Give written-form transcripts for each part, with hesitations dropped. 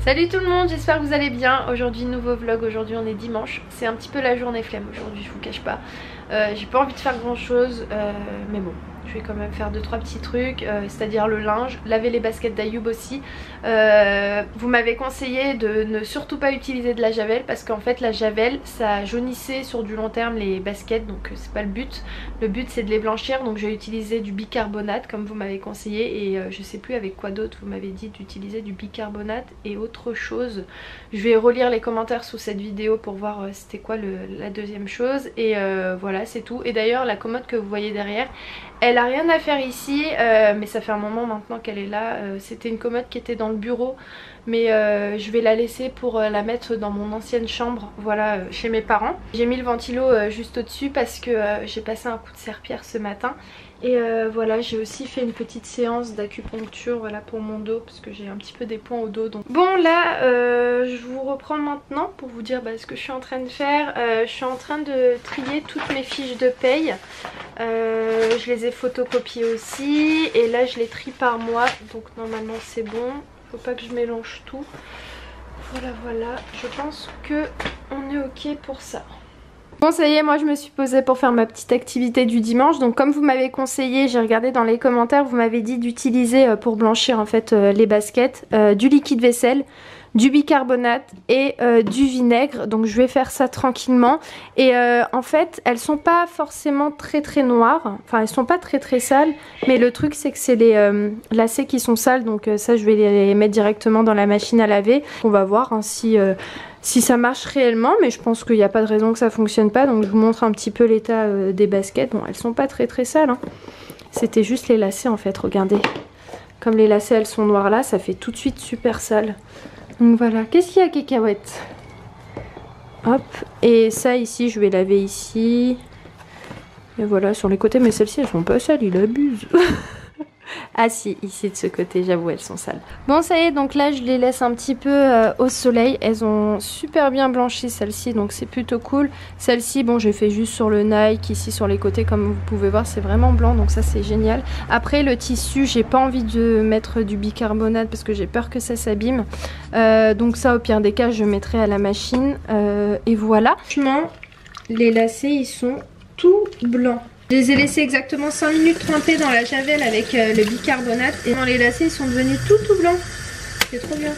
Salut tout le monde, j'espère que vous allez bien. Aujourd'hui nouveau vlog, aujourd'hui on est dimanche. C'est un petit peu la journée flemme aujourd'hui, je vous cache pas. J'ai pas envie de faire grand chose, mais bon, je vais quand même faire 2-3 petits trucs, c'est-à-dire le linge, laver les baskets d'Ayoub aussi. Vous m'avez conseillé de ne surtout pas utiliser de la javel parce qu'en fait la javel ça jaunissait sur du long terme les baskets, donc c'est pas le but. Le but c'est de les blanchir, donc j'ai utilisé du bicarbonate comme vous m'avez conseillé et je sais plus avec quoi d'autre vous m'avez dit d'utiliser du bicarbonate et autre chose. Je vais relire les commentaires sous cette vidéo pour voir c'était quoi la deuxième chose et voilà c'est tout. Et d'ailleurs la commode que vous voyez derrière, elle a rien à faire ici, mais ça fait un moment maintenant qu'elle est là. C'était une commode qui était dans le bureau, mais je vais la laisser pour la mettre dans mon ancienne chambre, voilà, chez mes parents. J'ai mis le ventilo juste au-dessus parce que j'ai passé un coup de serpillère ce matin. Et voilà, j'ai aussi fait une petite séance d'acupuncture, voilà, pour mon dos parce que j'ai un petit peu des points au dos. Donc. Bon là, je vous reprends maintenant pour vous dire ce que je suis en train de faire. Je suis en train de trier toutes mes fiches de paye. Je les ai photocopiées aussi et là je les trie par mois, donc normalement c'est bon. Faut pas que je mélange tout. Voilà, je pense que on est ok pour ça. Bon ça y est, moi je me suis posée pour faire ma petite activité du dimanche. Donc comme vous m'avez conseillé, j'ai regardé dans les commentaires, vous m'avez dit d'utiliser pour blanchir en fait les baskets du liquide vaisselle, du bicarbonate et du vinaigre. Donc je vais faire ça tranquillement. Et en fait elles sont pas forcément très noires, enfin elles sont pas très sales, mais le truc c'est que c'est les lacets qui sont sales. Donc ça je vais les mettre directement dans la machine à laver. On va voir hein, si ça marche réellement, mais je pense qu'il n'y a pas de raison que ça fonctionne pas. Donc je vous montre un petit peu l'état des baskets. Bon elles sont pas très sales hein. C'était juste les lacets en fait, regardez. Comme les lacets elles sont noires là, ça fait tout de suite super sale. Donc voilà, qu'est-ce qu'il y a cacahuète? Hop, et ça ici je vais laver ici. Et voilà sur les côtés, mais celles-ci elles sont pas sales, il abuse. Ah si, ici de ce côté j'avoue elles sont sales. Bon ça y est, donc là je les laisse un petit peu au soleil. Elles ont super bien blanchi celles-ci, donc c'est plutôt cool. Celle-ci bon j'ai fait juste sur le Nike, ici sur les côtés comme vous pouvez voir c'est vraiment blanc, donc ça c'est génial. Après le tissu j'ai pas envie de mettre du bicarbonate parce que j'ai peur que ça s'abîme. Donc ça au pire des cas je mettrai à la machine et voilà. Franchement les lacets ils sont tout blancs. Je les ai laissés exactement 5 minutes tremper dans la javel avec le bicarbonate et dans les lacets ils sont devenus tout blancs. C'est trop bien.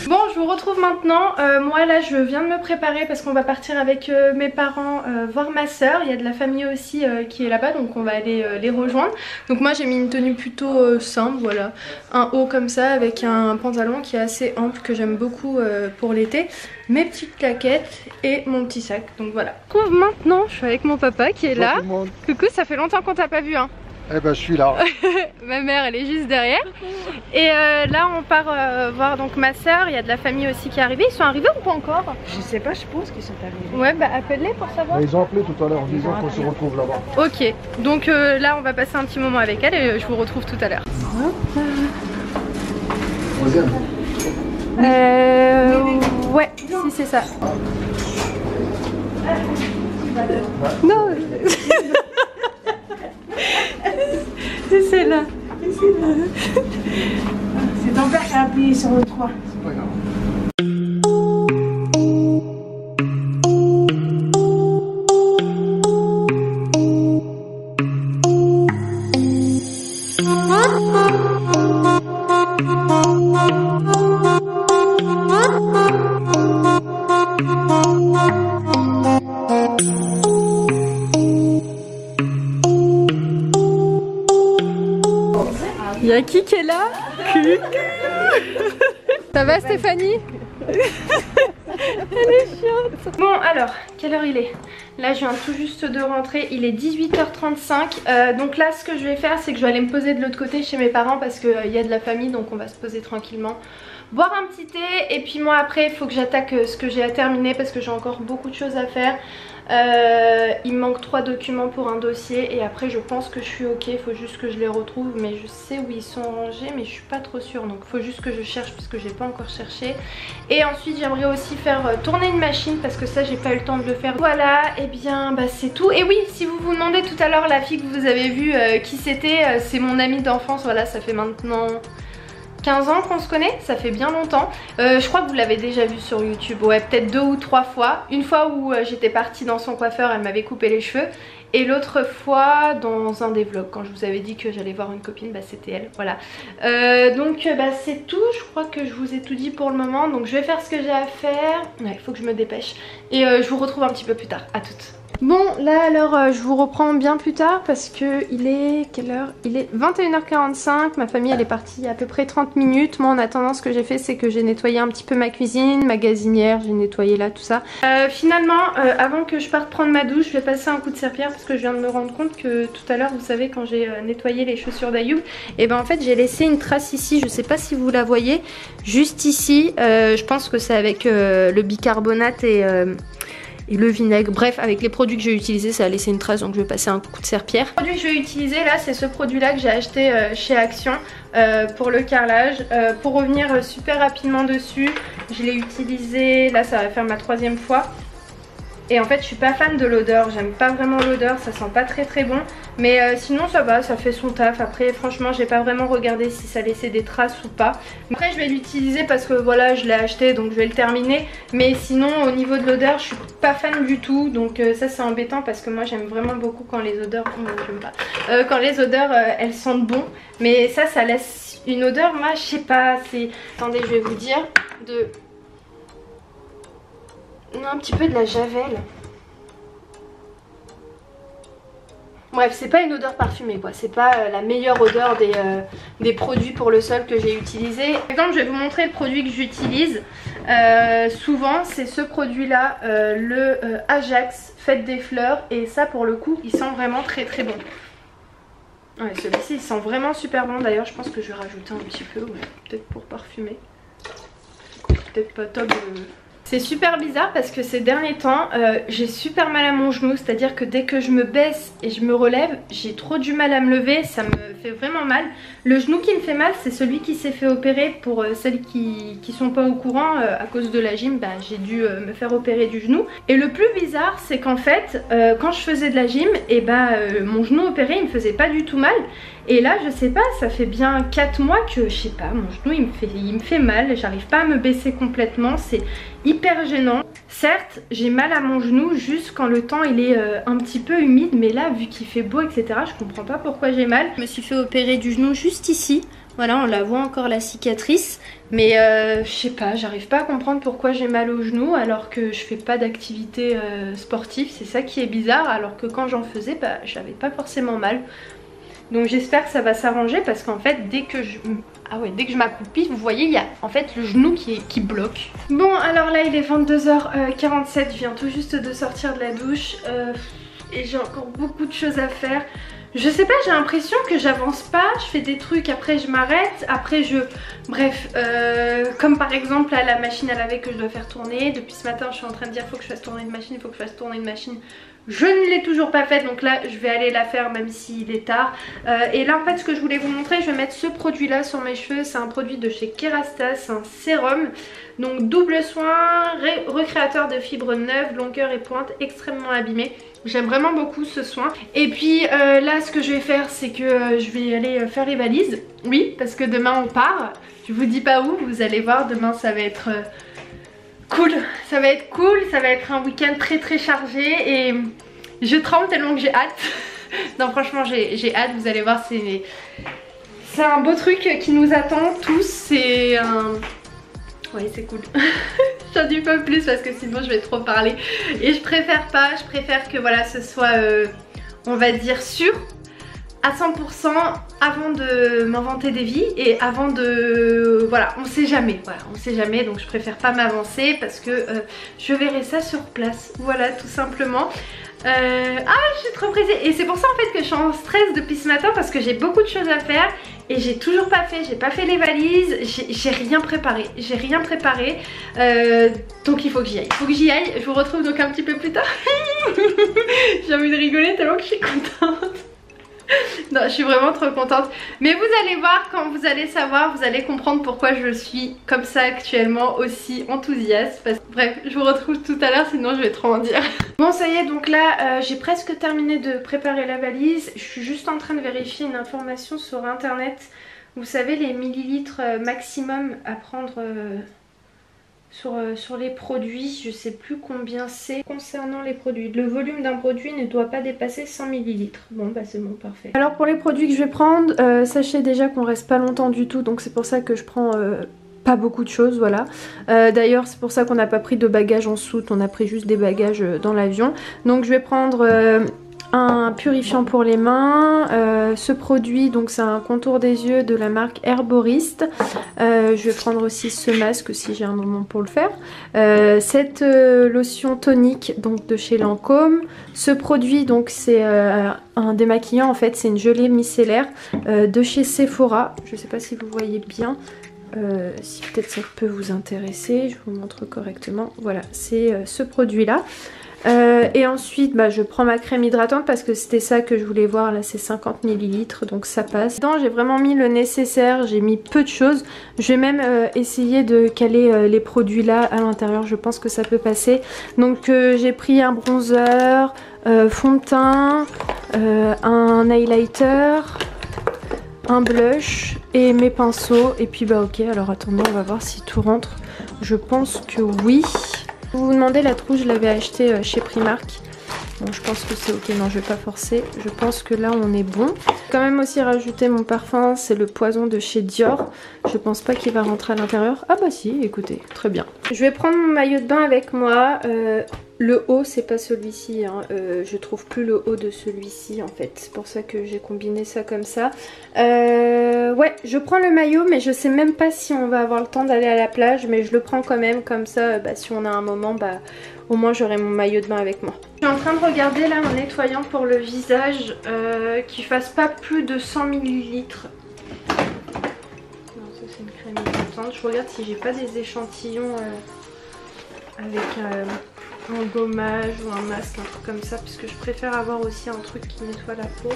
Bon je vous retrouve maintenant, moi là je viens de me préparer parce qu'on va partir avec mes parents voir ma soeur. Il y a de la famille aussi qui est là-bas, donc on va aller les rejoindre. Donc moi j'ai mis une tenue plutôt simple, voilà. Un haut comme ça avec un pantalon qui est assez ample que j'aime beaucoup pour l'été. Mes petites claquettes et mon petit sac, donc voilà. Maintenant je suis avec mon papa qui est là. Coucou, ça fait longtemps qu'on t'a pas vu hein. Eh ben je suis là. Ma mère elle est juste derrière. Et là on part voir donc ma soeur. Il y a de la famille aussi qui est arrivée. Ils sont arrivés ou pas encore? Je sais pas, je pense qu'ils sont arrivés. Ouais bah appelle-les pour savoir. Ils ont appelé tout à l'heure en disant qu'on se retrouve là-bas. Ok, donc là on va passer un petit moment avec elle et je vous retrouve tout à l'heure. Troisième. Ouais, si c'est ça. Non. C'est celle-là. C'est ton père qui a appuyé sur le 3. C'est pas grave. Y'a qui est là? Ça va Stéphanie? Elle est chiante. Bon alors, quelle heure il est? Là je viens tout juste de rentrer, il est 18h35. Donc là ce que je vais faire c'est que je vais aller me poser de l'autre côté chez mes parents parce qu'il y a de la famille, donc on va se poser tranquillement, boire un petit thé. Et puis moi après il faut que j'attaque ce que j'ai à terminer parce que j'ai encore beaucoup de choses à faire. Il me manque 3 documents pour un dossier et après je pense que je suis ok. Il faut juste que je les retrouve, mais je sais où ils sont rangés mais je suis pas trop sûre, donc il faut juste que je cherche parce que j'ai pas encore cherché. Et ensuite j'aimerais aussi faire tourner une machine parce que ça j'ai pas eu le temps de le faire. Voilà, et bien bah c'est tout. Et oui, si vous vous demandez tout à l'heure la fille que vous avez vue qui c'était, c'est mon amie d'enfance. Voilà, ça fait maintenant 15 ans qu'on se connaît, ça fait bien longtemps. Je crois que vous l'avez déjà vu sur YouTube, ouais, peut-être 2 ou 3 fois. Une fois où j'étais partie dans son coiffeur, elle m'avait coupé les cheveux. Et l'autre fois dans un des vlogs, quand je vous avais dit que j'allais voir une copine, bah c'était elle, voilà. Donc bah c'est tout, je crois que je vous ai tout dit pour le moment. Donc je vais faire ce que j'ai à faire, ouais, il faut que je me dépêche. Et je vous retrouve un petit peu plus tard, à toutes. Bon là alors je vous reprends bien plus tard parce que il est quelle heure? Il est 21h45, ma famille elle est partie il y a à peu près 30 minutes. Moi en attendant ce que j'ai fait c'est que j'ai nettoyé un petit peu ma cuisine, ma gazinière, j'ai nettoyé là tout ça. Finalement avant que je parte prendre ma douche je vais passer un coup de serpillère parce que je viens de me rendre compte que tout à l'heure vous savez quand j'ai nettoyé les chaussures d'Ayoub, et ben en fait j'ai laissé une trace ici, je sais pas si vous la voyez, juste ici, je pense que c'est avec le bicarbonate et le vinaigre, bref avec les produits que j'ai utilisés ça a laissé une trace, donc je vais passer un coup de serpillère. Le produit que je vais utiliser là c'est ce produit là que j'ai acheté chez Action pour le carrelage. Pour revenir super rapidement dessus, je l'ai utilisé, là ça va faire ma 3e fois. Et en fait je suis pas fan de l'odeur, j'aime pas vraiment l'odeur, ça sent pas très bon. Mais sinon ça va, ça fait son taf. Après franchement j'ai pas vraiment regardé si ça laissait des traces ou pas. Après je vais l'utiliser parce que voilà je l'ai acheté donc je vais le terminer. Mais sinon au niveau de l'odeur je suis pas fan du tout. Donc ça c'est embêtant parce que moi j'aime vraiment beaucoup quand les odeurs... j'aime pas. Quand les odeurs elles sentent bon. Mais ça laisse une odeur, moi je sais pas, c'est... Attendez je vais vous dire un petit peu de la javel. Bref, c'est pas une odeur parfumée quoi, c'est pas la meilleure odeur des produits pour le sol que j'ai utilisé. Par exemple, je vais vous montrer le produit que j'utilise souvent, c'est ce produit là, le Ajax Fête des Fleurs, et ça pour le coup il sent vraiment très bon. Ouais, celui-ci il sent vraiment super bon, d'ailleurs je pense que je vais rajouter un petit peu, ouais, peut-être pour parfumer. Peut-être pas top. C'est super bizarre parce que ces derniers temps j'ai super mal à mon genou, c'est à dire que dès que je me baisse et je me relève j'ai trop du mal à me lever, ça me fait vraiment mal. Le genou qui me fait mal c'est celui qui s'est fait opérer. Pour celles qui sont pas au courant, à cause de la gym, bah, j'ai dû me faire opérer du genou. Et le plus bizarre c'est qu'en fait quand je faisais de la gym, et bah, mon genou opéré il me faisait pas du tout mal. Et là je sais pas, ça fait bien 4 mois que je sais pas, mon genou il me fait mal, j'arrive pas à me baisser complètement, c'est hyper gênant. Certes j'ai mal à mon genou juste quand le temps il est un petit peu humide, mais là vu qu'il fait beau etc je comprends pas pourquoi j'ai mal. Je me suis fait opérer du genou juste ici, voilà on la voit encore la cicatrice, mais je sais pas, j'arrive pas à comprendre pourquoi j'ai mal au genou alors que je fais pas d'activité sportive, c'est ça qui est bizarre, alors que quand j'en faisais bah j'avais pas forcément mal. Donc j'espère que ça va s'arranger parce qu'en fait dès que je m'accroupis, vous voyez il y a en fait le genou qui bloque. Bon alors là il est 22h47, je viens tout juste de sortir de la douche et j'ai encore beaucoup de choses à faire. Je sais pas, j'ai l'impression que j'avance pas, je fais des trucs, après je m'arrête, après je... Bref, comme par exemple là, la machine à laver que je dois faire tourner. Depuis ce matin je suis en train de dire faut que je fasse tourner une machine, il faut que je fasse tourner une machine. Je ne l'ai toujours pas faite, donc là je vais aller la faire même s'il est tard. Et là en fait ce que je voulais vous montrer, je vais mettre ce produit là sur mes cheveux. C'est un produit de chez Kerastase, c'est un sérum. Donc double soin, recréateur de fibres neuves, longueur et pointe, extrêmement abîmée. J'aime vraiment beaucoup ce soin. Et puis là ce que je vais faire c'est que je vais aller faire les valises. Oui, parce que demain on part. Je vous dis pas où, vous allez voir, demain ça va être... cool, ça va être cool, ça va être un week-end très chargé et je tremble tellement que j'ai hâte. Non franchement j'ai hâte, vous allez voir, c'est un beau truc qui nous attend tous, c'est un... Ouais c'est cool. J'en dis pas plus parce que sinon je vais trop parler et je préfère pas, je préfère que voilà ce soit on va dire sûr à 100% avant de m'inventer des vies et avant de... Voilà, on sait jamais, voilà, on sait jamais, donc je préfère pas m'avancer parce que je verrai ça sur place, voilà tout simplement. Ah je suis trop pressée et c'est pour ça en fait que je suis en stress depuis ce matin parce que j'ai beaucoup de choses à faire et j'ai toujours pas fait, j'ai pas fait les valises, j'ai rien préparé, donc il faut que j'y aille, je vous retrouve donc un petit peu plus tard. J'ai envie de rigoler tellement que je suis contente. Non, je suis vraiment trop contente. Mais vous allez voir, quand vous allez savoir, vous allez comprendre pourquoi je suis comme ça actuellement, aussi enthousiaste. Bref, je vous retrouve tout à l'heure, sinon je vais trop en dire. Bon, ça y est, donc là, j'ai presque terminé de préparer la valise. Je suis juste en train de vérifier une information sur internet Vous savez les millilitres maximum à prendre sur les produits, je sais plus combien c'est. Concernant les produits, le volume d'un produit ne doit pas dépasser 100 ml. Bon bah c'est bon, parfait. Alors pour les produits que je vais prendre, sachez déjà qu'on reste pas longtemps du tout, donc c'est pour ça que je prends pas beaucoup de choses, voilà. D'ailleurs c'est pour ça qu'on n'a pas pris de bagages en soute, on a pris juste des bagages dans l'avion. Donc je vais prendre un purifiant pour les mains, ce produit donc c'est un contour des yeux de la marque Herboriste. Je vais prendre aussi ce masque si j'ai un moment pour le faire. Cette lotion tonique donc de chez Lancôme. Ce produit donc c'est un démaquillant en fait, c'est une gelée micellaire de chez Sephora. Je sais pas si vous voyez bien. Si peut-être ça peut vous intéresser, je vous montre correctement. Voilà, c'est ce produit là. Et ensuite bah, je prends ma crème hydratante parce que c'était ça que je voulais voir, là c'est 50 ml donc ça passe. J'ai vraiment mis le nécessaire, j'ai mis peu de choses. Je vais même essayer de caler les produits là à l'intérieur, je pense que ça peut passer. Donc j'ai pris un bronzer, fond de teint, un highlighter, un blush et mes pinceaux. Et puis bah ok, alors attendez, on va voir si tout rentre. Je pense que oui. Vous vous demandez, la trousse je l'avais achetée chez Primark. Bon je pense que c'est ok, non je vais pas forcer. Je pense que là on est bon. J'ai quand même aussi rajouté mon parfum, c'est le Poison de chez Dior. Je pense pas qu'il va rentrer à l'intérieur. Ah bah si, écoutez, très bien. Je vais prendre mon maillot de bain avec moi. Le haut c'est pas celui-ci, hein. Je trouve plus le haut de celui-ci en fait. C'est pour ça que j'ai combiné ça comme ça. Ouais, je prends le maillot mais je sais même pas si on va avoir le temps d'aller à la plage. Mais je le prends quand même comme ça, bah, si on a un moment, bah, au moins j'aurai mon maillot de bain avec moi. Je suis en train de regarder là en nettoyant pour le visage qu'il fasse pas plus de 100 ml. Non ça c'est une crème hydratante. Je regarde si j'ai pas des échantillons avec un gommage ou un masque, un truc comme ça, parce que je préfère avoir aussi un truc qui nettoie la peau.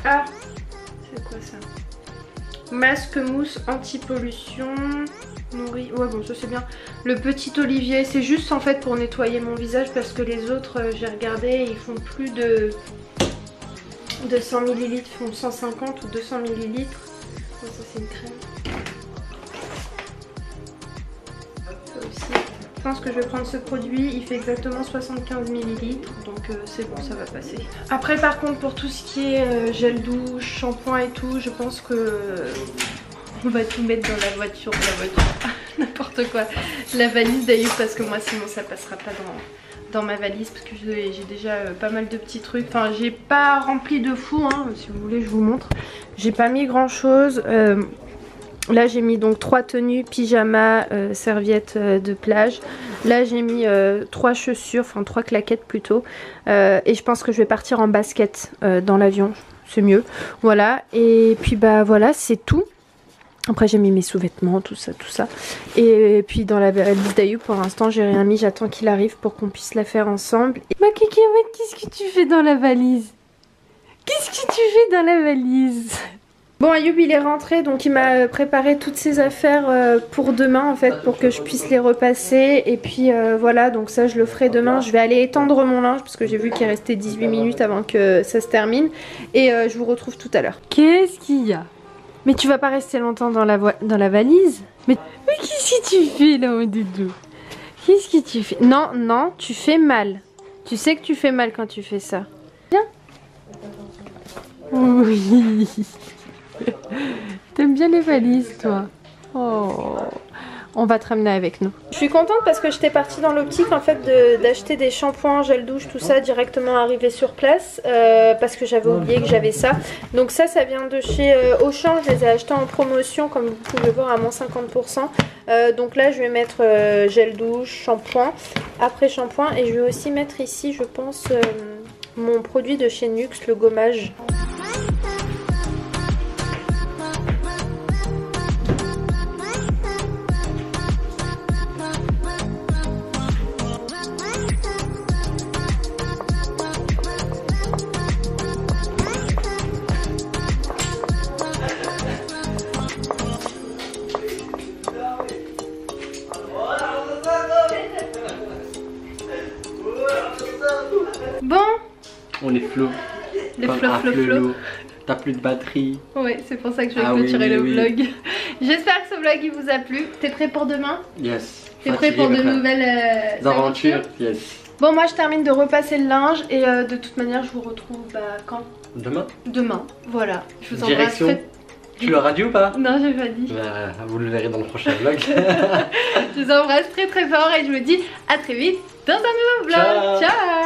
Ah, c'est quoi ça? Masque mousse anti-pollution nourri. Ouais bon ça c'est bien. Le petit olivier, c'est juste en fait pour nettoyer mon visage parce que les autres j'ai regardé, ils font plus de 100 ml, ils font 150 ou 200 ml. Ça c'est une crème. Ça aussi. Je pense que je vais prendre ce produit, il fait exactement 75 ml, donc c'est bon, ça va passer. Après par contre pour tout ce qui est gel douche, shampoing et tout, je pense que on va tout mettre dans la voiture, n'importe quoi. La valise d'ailleurs parce que moi sinon ça passera pas dans ma valise parce que j'ai déjà pas mal de petits trucs. Enfin j'ai pas rempli de fou, hein, si vous voulez je vous montre. J'ai pas mis grand chose. Là j'ai mis donc 3 tenues, pyjama, serviettes de plage. Là j'ai mis 3 chaussures, enfin 3 claquettes plutôt. Et je pense que je vais partir en basket dans l'avion, c'est mieux. Voilà, et puis bah voilà c'est tout. Après j'ai mis mes sous-vêtements, tout ça, tout ça. Et puis dans la valise d'Ayoub pour l'instant j'ai rien mis, j'attends qu'il arrive pour qu'on puisse la faire ensemble. Ma cacahuète, qu'est-ce que tu fais dans la valise? Qu'est-ce que tu fais dans la valise? Bon Ayoub il est rentré donc il m'a préparé toutes ses affaires pour demain en fait pour que je puisse les repasser. Et puis voilà, donc ça je le ferai demain. Je vais aller étendre mon linge parce que j'ai vu qu'il restait 18 minutes avant que ça se termine. Et je vous retrouve tout à l'heure. Qu'est-ce qu'il y a? Mais tu vas pas rester longtemps dans la valise? Mais qu'est-ce que tu fais là mon doudou? Qu'est-ce que tu fais? Non, non, tu fais mal. Tu sais que tu fais mal quand tu fais ça. Viens. Oui. T'aimes bien les valises toi? Oh. On va te ramener avec nous. Je suis contente parce que j'étais partie dans l'optique en fait d'acheter des shampoings, gel douche, tout ça directement arrivé sur place parce que j'avais oublié que j'avais ça. Donc ça vient de chez Auchan, je les ai achetés en promotion comme vous pouvez voir à moins 50%. Donc là je vais mettre gel douche, shampoing, après shampoing et je vais aussi mettre ici je pense mon produit de chez Nuxe, le gommage. Bon, on est flou. les flots. t'as plus de batterie. Ouais, c'est pour ça que je vais Ah clôturer oui, le oui. vlog. J'espère que ce vlog il vous a plu. T'es prêt pour demain? Yes. T'es prêt pour de nouvelles aventures? Yes. Bon, moi je termine de repasser le linge et de toute manière je vous retrouve quand? Demain? Demain, voilà. Je vous embrasse. Direction. Tu l'auras dit ou pas? Non, j'ai pas dit. Vous le verrez dans le prochain vlog. Je vous embrasse très très fort et je vous dis à très vite dans un nouveau vlog. Ciao. Ciao.